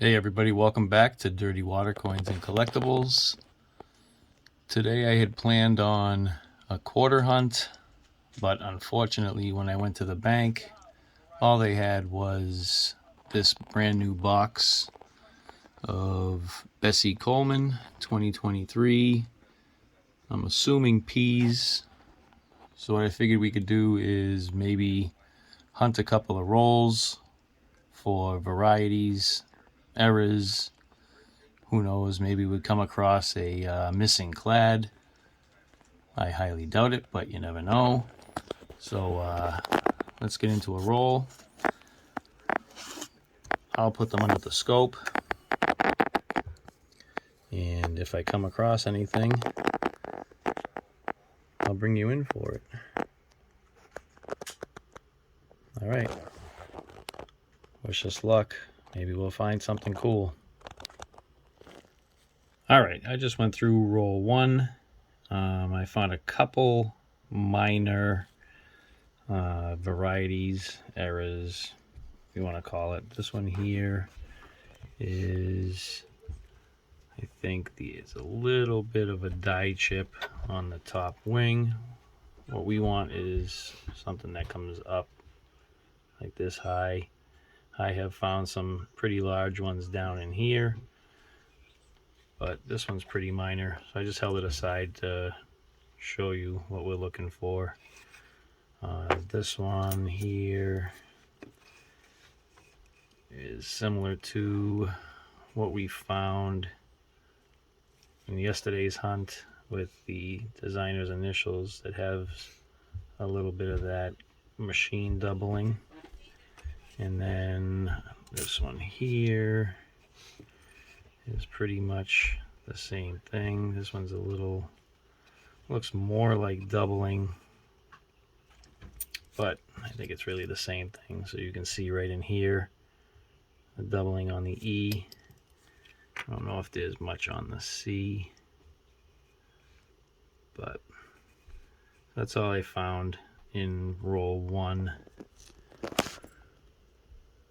Hey everybody, welcome back to Dirty Water Coins and Collectibles. Today I had planned on a quarter hunt, but unfortunately when I went to the bank, all they had was this brand new box of Bessie Coleman 2023. I'm assuming P's. So what I figured we could do is maybe hunt a couple of rolls for varieties, errors. Who knows, maybe we'd come across a missing clad. I highly doubt it, but you never know. So let's get into a roll. I'll put them under the scope. And if I come across anything, I'll bring you in for it. All right. Wish us luck. Maybe we'll find something cool. All right, I just went through roll one. I found a couple minor varieties, errors, if you want to call it. This one here is, I think it's a little bit of a die chip on the top wing. What we want is something that comes up like this high. I have found some pretty large ones down in here, but this one's pretty minor, so I just held it aside to show you what we're looking for. This one here is similar to what we found in yesterday's hunt with the designer's initials that have a little bit of that machine doubling. And then this one here is pretty much the same thing. This one's a little, looks more like doubling, but I think it's really the same thing. So you can see right in here the doubling on the E. I don't know if there's much on the C, but that's all I found in roll one.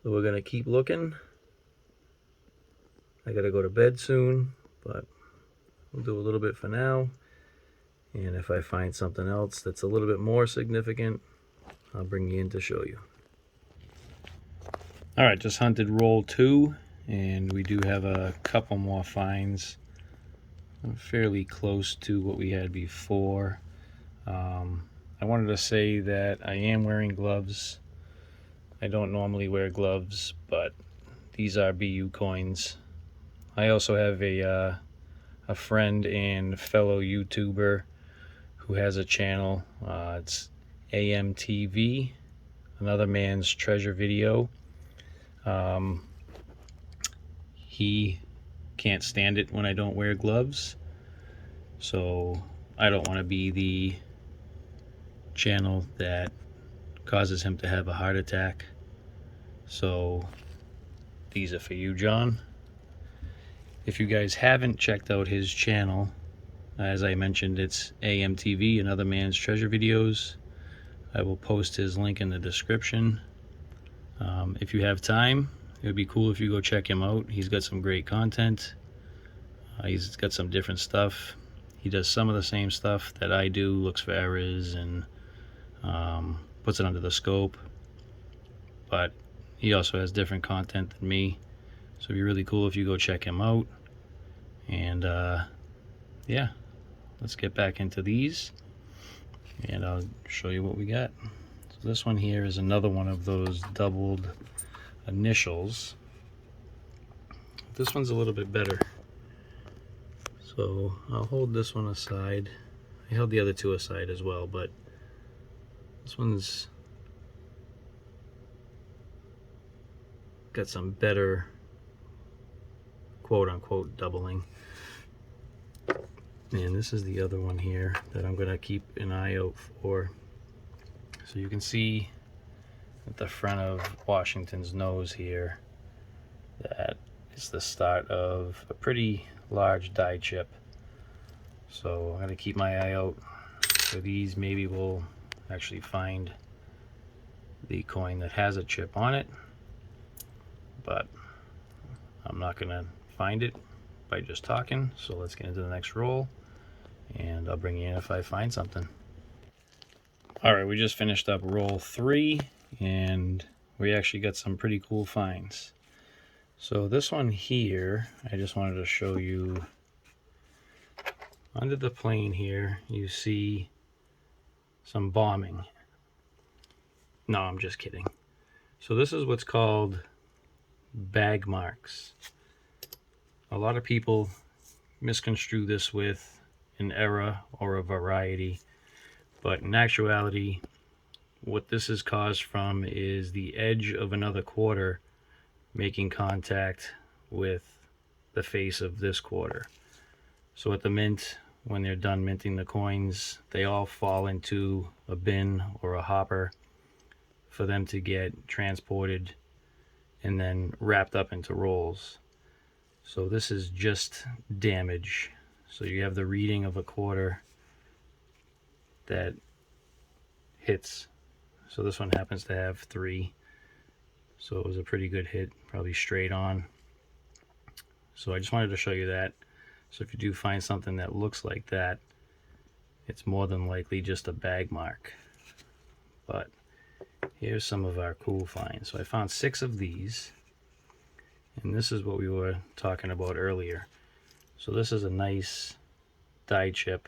So we're gonna keep looking. I gotta go to bed soon, but we'll do a little bit for now. And if I find something else that's a little bit more significant, I'll bring you in to show you. All right, just hunted roll two, and we do have a couple more finds. I'm fairly close to what we had before. I wanted to say that I am wearing gloves. I don't normally wear gloves, but these are BU coins. I also have a friend and fellow YouTuber who has a channel. It's AMTV, Another Man's Treasure Video. He can't stand it when I don't wear gloves, so I don't want to be the channel that causes him to have a heart attack. So these are for you, John. If you guys haven't checked out his channel, as I mentioned, it's AMTV, Another Man's Treasure Videos. I will post his link in the description. If you have time, it would be cool if you go check him out. He's got some great content. He's got some different stuff. He does some of the same stuff that I do, looks for errors and puts it under the scope. But he also has different content than me. So it'd be really cool if you go check him out. And yeah, let's get back into these and I'll show you what we got. So this one here is another one of those doubled initials. This one's a little bit better, so I'll hold this one aside. I held the other two aside as well, but this one's got some better quote-unquote doubling. And this is the other one here that I'm gonna keep an eye out for. So you can see at the front of Washington's nose here that is the start of a pretty large die chip. So I'm gonna keep my eye out for these. Maybe we'll actually find the coin that has a chip on it, but I'm not gonna find it by just talking, so let's get into the next roll, and I'll bring you in if I find something. All right, we just finished up roll 3, and we actually got some pretty cool finds. So this one here, I just wanted to show you. Under the plane here, you see some bombing. No, I'm just kidding. So this is what's called bag marks. A lot of people misconstrue this with an error or a variety, but in actuality, what this is caused from is the edge of another quarter making contact with the face of this quarter. So at the mint, when they're done minting the coins, they all fall into a bin or a hopper for them to get transported and then wrapped up into rolls. So this is just damage. So you have the reading of a quarter that hits. So this one happens to have 3. So it was a pretty good hit, probably straight on. So I just wanted to show you that. So if you do find something that looks like that, it's more than likely just a bag mark. But here's some of our cool finds. So I found 6 of these, and this is what we were talking about earlier. So this is a nice die chip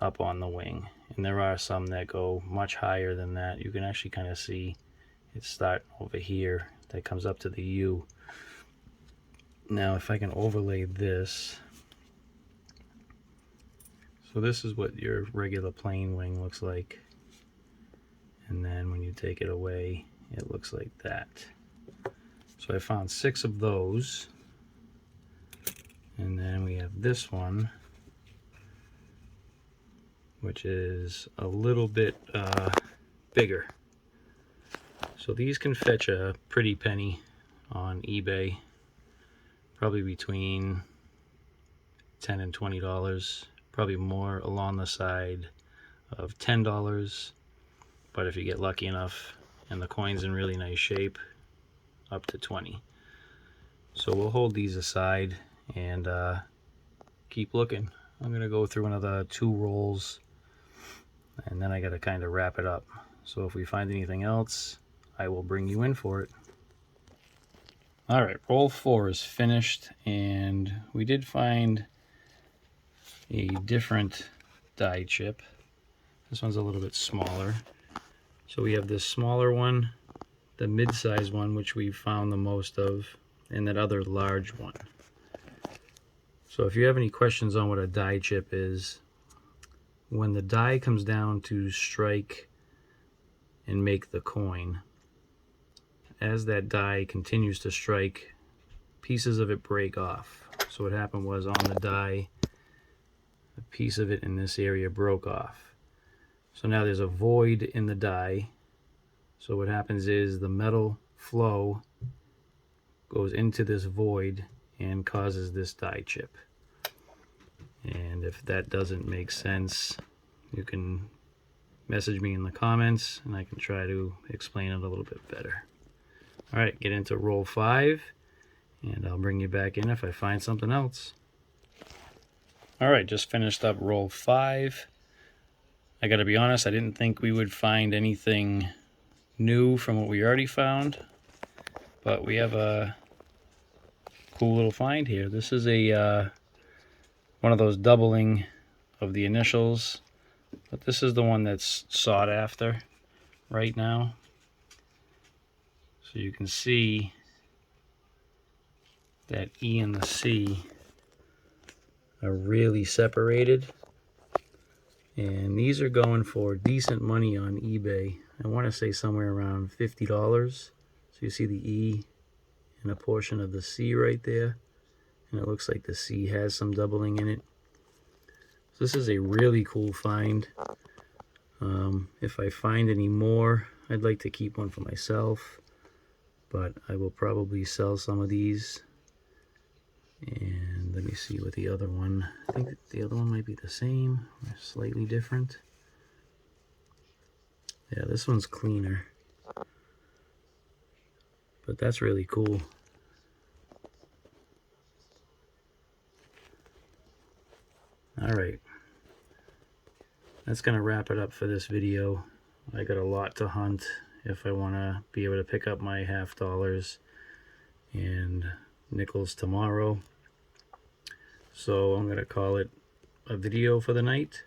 up on the wing, and there are some that go much higher than that. You can actually kind of see it start over here that comes up to the U. Now if I can overlay this, so this is what your regular plain wing looks like, and then when you take it away, it looks like that. So I found 6 of those, and then we have this one, which is a little bit bigger. So these can fetch a pretty penny on eBay, probably between $10 and $20, probably more along the side of $10, but if you get lucky enough and the coin's in really nice shape, up to 20. So we'll hold these aside and keep looking. I'm gonna go through another 2 rolls, and then I gotta kind of wrap it up. So if we find anything else, I will bring you in for it. All right, roll 4 is finished, and we did find a different die chip. This one's a little bit smaller. So we have this smaller one, the mid-size one, which we found the most of, and that other large one. So if you have any questions on what a die chip is, when the die comes down to strike and make the coin, as that die continues to strike, pieces of it break off. So what happened was, on the die, a piece of it in this area broke off. So now there's a void in the die. So what happens is the metal flow goes into this void and causes this die chip. And if that doesn't make sense, you can message me in the comments and I can try to explain it a little bit better. All right, get into roll 5, and I'll bring you back in if I find something else. All right, just finished up roll 5. I gotta be honest, I didn't think we would find anything new from what we already found, but we have a cool little find here. This is a one of those doubling of the initials, but this is the one that's sought after right now. So you can see that E and the C are really separated, and these are going for decent money on eBay. I want to say somewhere around $50. So you see the E and a portion of the C right there, and it looks like the C has some doubling in it. So this is a really cool find. If I find any more, I'd like to keep one for myself, but I will probably sell some of these. And let me see what the other one, I think that the other one might be the same or slightly different. Yeah, this one's cleaner, but that's really cool. Alright, that's going to wrap it up for this video. I got a lot to hunt if I want to be able to pick up my $half and nickels tomorrow. So I'm going to call it a video for the night.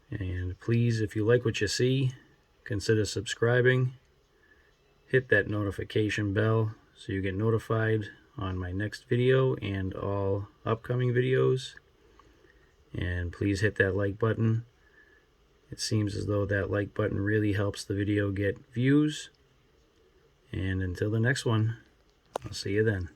And please, if you like what you see, consider subscribing. Hit that notification bell so you get notified on my next video and all upcoming videos. And please hit that like button. It seems as though that like button really helps the video get views. And until the next one, I'll see you then.